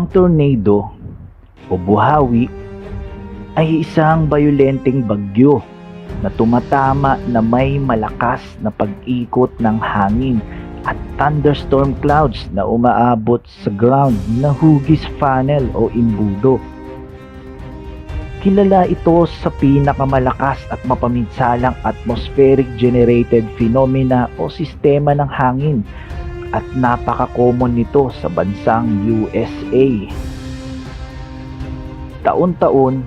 Ang tornado o buhawi ay isang bayolenteng bagyo na tumatama na may malakas na pag-ikot ng hangin at thunderstorm clouds na umaabot sa ground na hugis funnel o imbudo. Kilala ito sa pinakamalakas at mapaminsalang atmospheric generated phenomena o sistema ng hangin at napaka-common nito sa bansang USA. Taon-taon,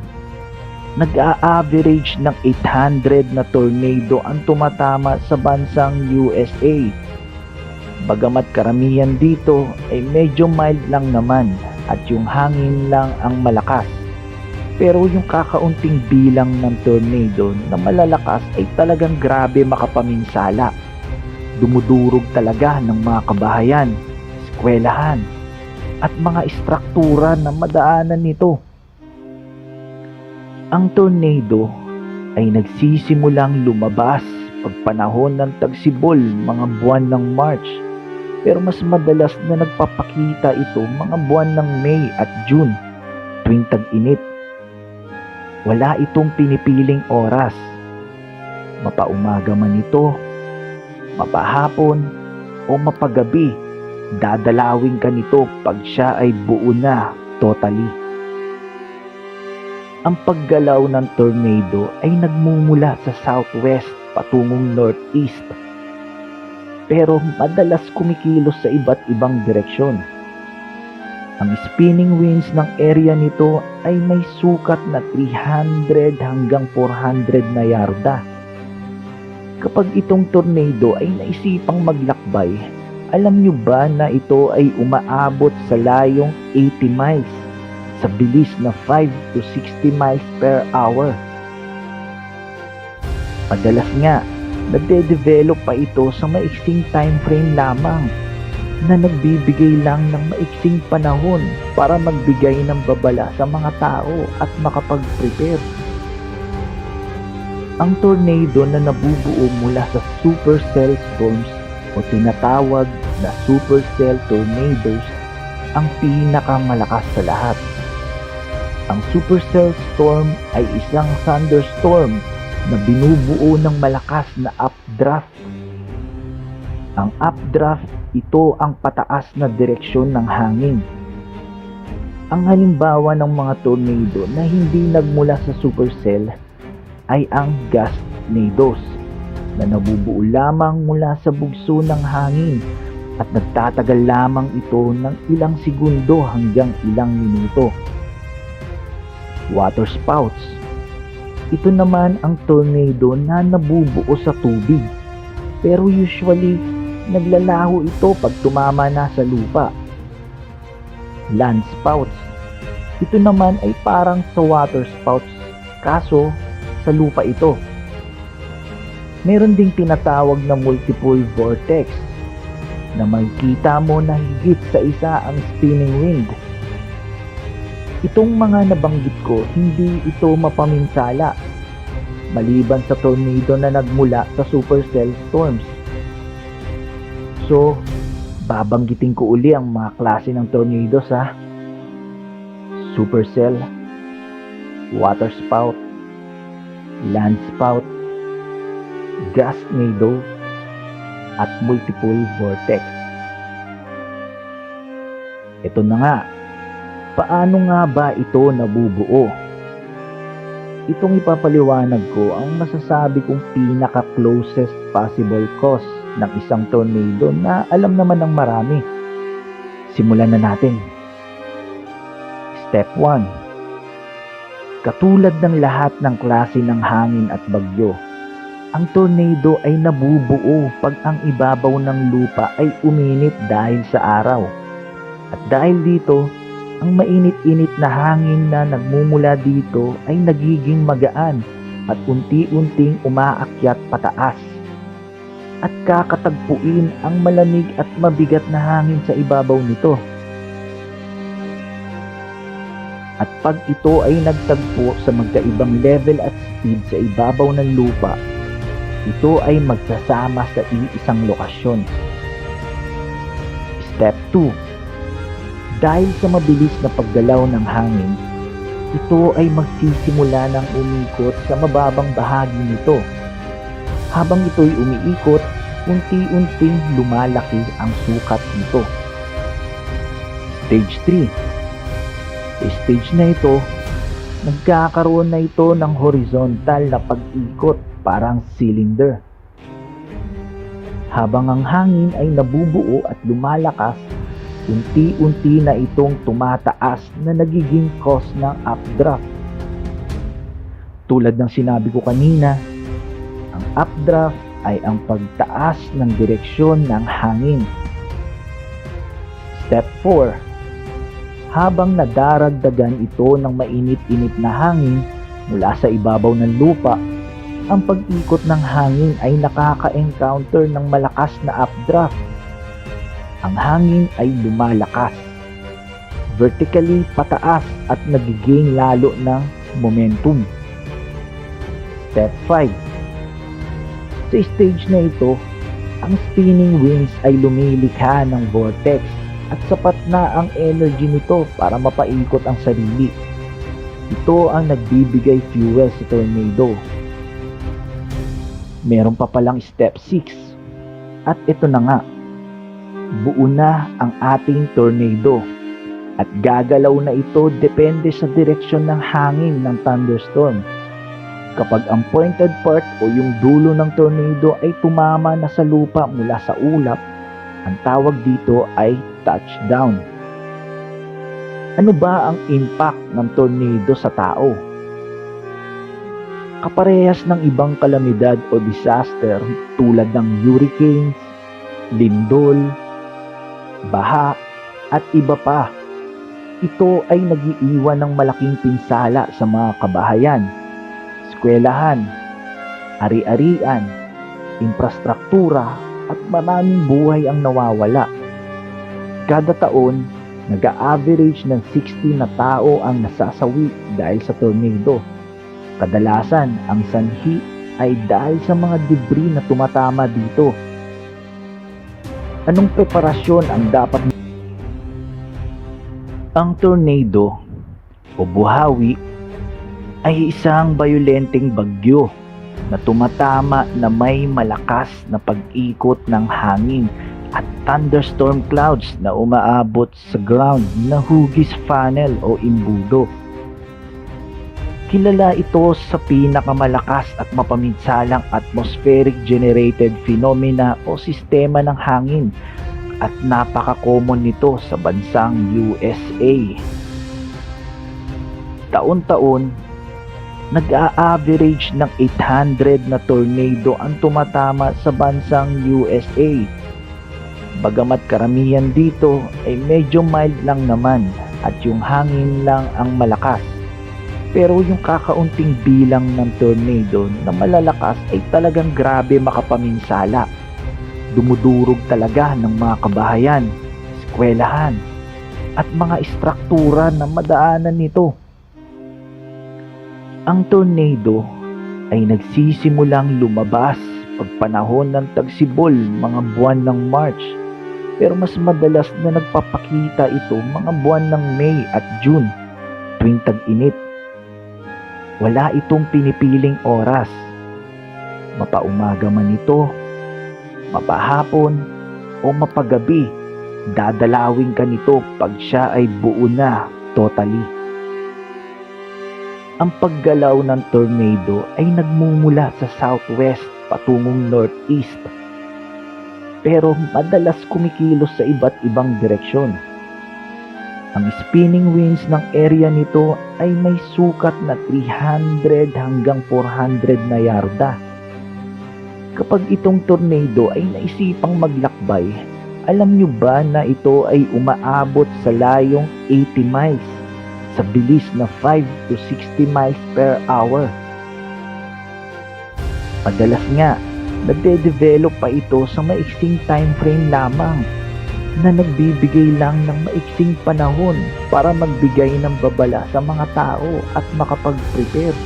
nag-a-average ng 800 na tornado ang tumatama sa bansang USA. Bagamat karamihan dito ay medyo mild lang naman at yung hangin lang ang malakas. Pero yung kakaunting bilang ng tornado na malalakas ay talagang grabe makapaminsala. Dumudurog talaga ng mga kabahayan, eskwelahan, at mga istruktura na madaanan nito. Ang tornado ay nagsisimulang lumabas pag panahon ng tagsibol mga buwan ng March, pero mas madalas na nagpapakita ito mga buwan ng May at June tuwing tag-init. Wala itong pinipiling oras. Mapaumaga man ito, mapahapon o mapagabi, dadalawin ka nito pag siya ay buo na totally. Ang paggalaw ng tornado ay nagmumula sa southwest patungong northeast, pero madalas kumikilos sa iba't ibang direksyon. Ang spinning winds ng area nito ay may sukat na 300 hanggang 400 na yarda. Kapag itong tornado ay naisipang maglakbay, alam nyo ba na ito ay umaabot sa layong 80 miles sa bilis na 5 to 60 miles per hour? Madalas nga, nagde-develop pa ito sa maiksing time frame lamang na nagbibigay lang ng maiksing panahon para magbigay ng babala sa mga tao at makapag-prepare. Ang tornado na nabubuo mula sa supercell storms o tinatawag na supercell tornadoes ang pinakamalakas sa lahat. Ang supercell storm ay isang thunderstorm na binubuo ng malakas na updraft. Ang updraft, ito ang pataas na direksyon ng hangin. Ang halimbawa ng mga tornado na hindi nagmula sa supercell ay ang gust tornadoes na nabubuo lamang mula sa bugso ng hangin at nagtatagal lamang ito ng ilang segundo hanggang ilang minuto. Water spouts, ito naman ang tornado na nabubuo sa tubig, pero usually naglalaho ito pag tumama na sa lupa. Land spouts, ito naman ay parang sa water spouts, kaso sa lupa ito. Meron ding tinatawag na multiple vortex na makikita mo na higit sa isa ang spinning wind. Itong mga nabanggit ko, hindi ito mapaminsala maliban sa tornado na nagmula sa supercell storms. So, babanggitin ko uli ang mga klase ng tornadoes ha. Supercell, water spout, land spout, gas tornado, at multiple vortex. Ito na nga, paano nga ba ito nabubuo? Itong ipapaliwanag ko ang masasabi kong pinaka-closest possible cause ng isang tornado na alam naman ng marami. Simulan na natin. Step 1. Katulad ng lahat ng klase ng hangin at bagyo, ang tornado ay nabubuo pag ang ibabaw ng lupa ay uminit dahil sa araw. At dahil dito, ang mainit-init na hangin na nagmumula dito ay nagiging magaan at unti-unting umaakyat pataas. At kakatagpuin ang malamig at mabigat na hangin sa ibabaw nito. At pag ito ay nagtagpo sa magkaibang level at speed sa ibabaw ng lupa, ito ay magsasama sa iisang lokasyon. Step 2. Dahil sa mabilis na paggalaw ng hangin, ito ay magsisimula ng umikot sa mababang bahagi nito. Habang ito'y umiikot, unti-unting lumalaki ang sukat nito. Stage 3. Sa stage na ito, nagkakaroon na ito ng horizontal na pag-ikot parang cylinder. Habang ang hangin ay nabubuo at lumalakas, unti-unti na itong tumataas na nagiging cause ng updraft. Tulad ng sinabi ko kanina, ang updraft ay ang pagtaas ng direksyon ng hangin. Step 4. Habang nadaragdagan ito ng mainit-init na hangin mula sa ibabaw ng lupa, ang pag-ikot ng hangin ay nakaka-encounter ng malakas na updraft. Ang hangin ay lumalakas, vertically pataas at nagiging lalo ng momentum. Step 5. Sa stage na ito, ang spinning wings ay lumilikha ng vortex at sapat na ang energy nito para mapaikot ang sarili. Ito ang nagbibigay fuel sa tornado. Meron pa palang step 6 at ito na nga. Buo na ang ating tornado at gagalaw na ito depende sa direksyon ng hangin ng thunderstorm. Kapag ang pointed part o yung dulo ng tornado ay tumama na sa lupa mula sa ulap, ang tawag dito ay touchdown. Ano ba ang impact ng tornado sa tao? Kaparehas ng ibang kalamidad o disaster tulad ng hurricanes, lindol, baha, at iba pa. Ito ay nag-iiwan ng malaking pinsala sa mga kabahayan, eskwelahan, ari-arian, infrastruktura, at maraming buhay ang nawawala. Kada taon, nag-a-average ng 60 na tao ang nasasawi dahil sa tornado. Kadalasan, ang sanhi ay dahil sa mga debris na tumatama dito. Anong preparasyon ang dapat? Ang tornado o buhawi ay isang bayolenteng bagyo na tumatama na may malakas na pag-ikot ng hangin at thunderstorm clouds na umaabot sa ground na hugis funnel o imbudo. Kilala ito sa pinakamalakas at mapaminsalang atmospheric generated phenomena o sistema ng hangin at napaka-common nito sa bansang USA. Taon-taon, nag-a-average ng 800 na tornado ang tumatama sa bansang USA. Bagamat karamihan dito ay medyo mild lang naman at yung hangin lang ang malakas. Pero yung kakaunting bilang ng tornado na malalakas ay talagang grabe makapaminsala. Dumudurog talaga ng mga kabahayan, eskwelahan, at mga istruktura na madaanan nito. Ang tornado ay nagsisimulang lumabas pag panahon ng tagsibol mga buwan ng March, pero mas madalas na nagpapakita ito mga buwan ng May at June tuwing tag-init. Wala itong pinipiling oras. Mapaumaga man ito, mapahapon, o mapagabi, dadalawin ka nito pag siya ay buo na totally. Ang paggalaw ng tornado ay nagmumula sa southwest patungong northeast, pero madalas kumikilos sa iba't ibang direksyon. Ang spinning winds ng area nito ay may sukat na 300 hanggang 400 na yarda. Kapag itong tornado ay naisipang maglakbay, alam nyo ba na ito ay umaabot sa layong 80 miles sa bilis na 5 to 60 miles per hour? Madalas nga, nagde-develop pa ito sa maiksing time frame lamang na nagbibigay lang ng maiksing panahon para magbigay ng babala sa mga tao at makapag-prepare.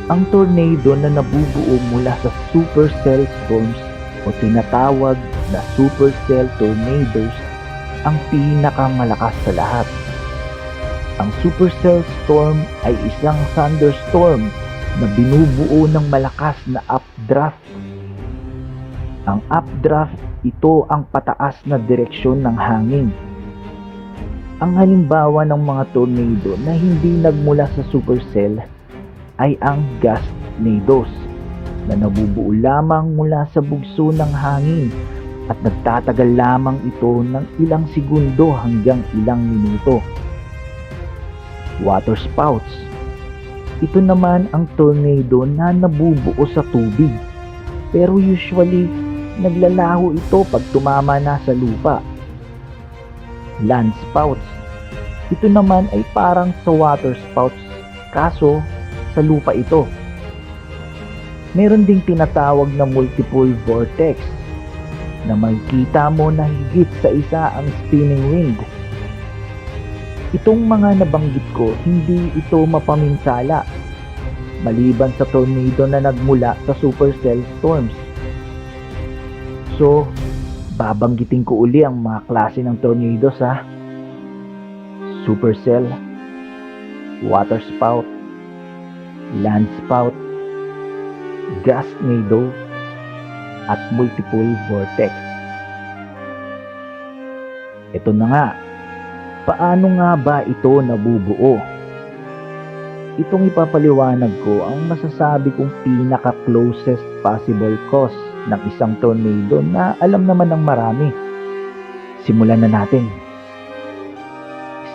Ang tornado na nabubuo mula sa supercell storms o tinatawag na supercell tornadoes ang pinakamalakas sa lahat. Ang supercell storm ay isang thunderstorm na binubuo ng malakas na updraft. Ang updraft, ito ang pataas na direksyon ng hangin. Ang halimbawa ng mga tornado na hindi nagmula sa supercell ay ang gust tornadoes na nabubuo lamang mula sa bugso ng hangin at nagtatagal lamang ito ng ilang segundo hanggang ilang minuto. Water spouts. Ito naman ang tornado na nabubuo sa tubig, pero usually naglalaho ito pag tumama na sa lupa. Land spouts. Ito naman ay parang sa water spouts, kaso sa lupa ito. Meron ding tinatawag na multiple vortex na makikita mo na higit sa isa ang spinning wind. Itong mga nabanggit ko, hindi ito mapaminsala maliban sa tornado na nagmula sa supercell storms. So, babanggitin ko uli ang mga klase ng tornadoes ha. Supercell, water spout, land spout, gas tornado, at multiple vortex. Ito na nga, paano nga ba ito nabubuo? Itong ipapaliwanag ko ang masasabi kong pinaka-closest possible cause ng isang tornado na alam naman ng marami. Simulan na natin.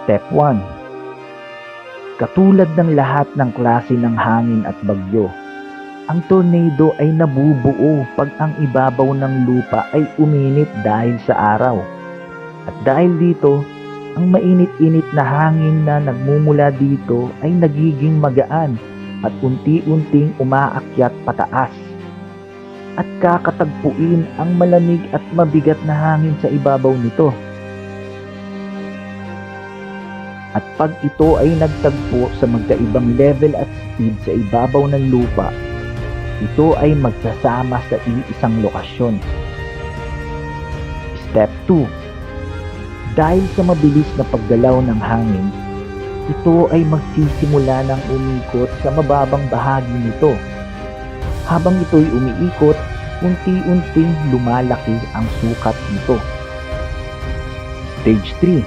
Step 1. Katulad ng lahat ng klase ng hangin at bagyo, ang tornado ay nabubuo pag ang ibabaw ng lupa ay uminit dahil sa araw. At dahil dito, ang mainit-init na hangin na nagmumula dito ay nagiging magaan at unti-unting umaakyat pataas. At kakatagpuin ang malamig at mabigat na hangin sa ibabaw nito. At pag ito ay nagtagpo sa magkaibang level at speed sa ibabaw ng lupa, ito ay magsasama sa iisang lokasyon. Step 2. Dahil sa mabilis na paggalaw ng hangin, ito ay magsisimula ng umikot sa mababang bahagi nito. Habang ito'y umiikot, unti-unting lumalaki ang sukat nito. Stage 3.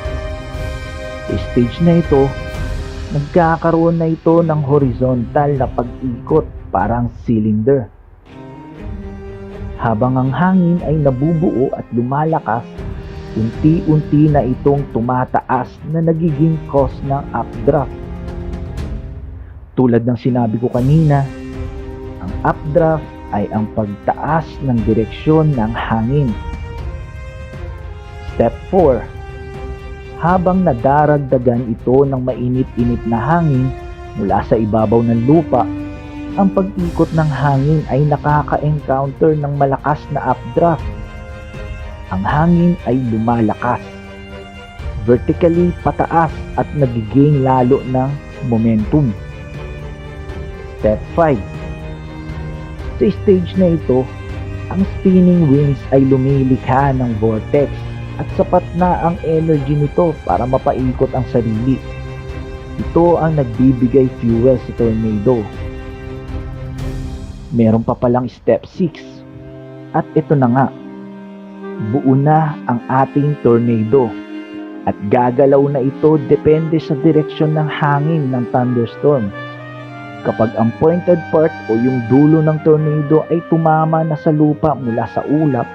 Sa stage na ito, nagkakaroon na ito ng horizontal na pag-ikot parang cylinder. Habang ang hangin ay nabubuo at lumalakas, unti-unti na itong tumataas na nagiging cause ng updraft. Tulad ng sinabi ko kanina, ang updraft ay ang pagtaas ng direksyon ng hangin. Step 4. Habang nadaragdagan ito ng mainit-init na hangin mula sa ibabaw ng lupa, ang pag-ikot ng hangin ay nakaka-encounter ng malakas na updraft. Ang hangin ay lumalakas, vertically pataas at nagiging lalo ng momentum. Step 5. Sa stage na ito, ang spinning winds ay lumilikha ng vortex at sapat na ang energy nito para mapaikot ang sarili. Ito ang nagbibigay fuel sa tornado. Meron pa palang step 6 at ito na nga. Buo na ang ating tornado at gagalaw na ito depende sa direksyon ng hangin ng thunderstorm. Kapag ang pointed part o yung dulo ng tornado ay tumama na sa lupa mula sa ulap,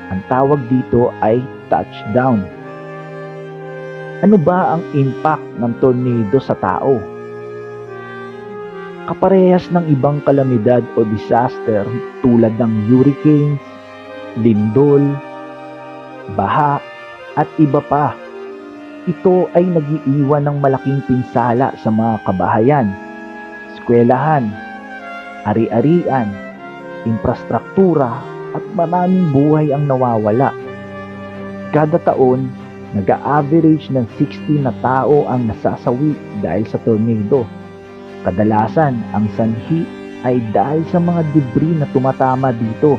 ang tawag dito ay touchdown. Ano ba ang impact ng tornado sa tao? Kaparehas ng ibang kalamidad o disaster tulad ng hurricanes, lindol, baha, at iba pa. Ito ay nag-iiwan ng malaking pinsala sa mga kabahayan, eskwelahan, ari-arian, infrastruktura, at maraming buhay ang nawawala. Kada taon, nag-a-average ng 60 na tao ang nasasawi dahil sa tornado. Kadalasan, ang sanhi ay dahil sa mga debris na tumatama dito.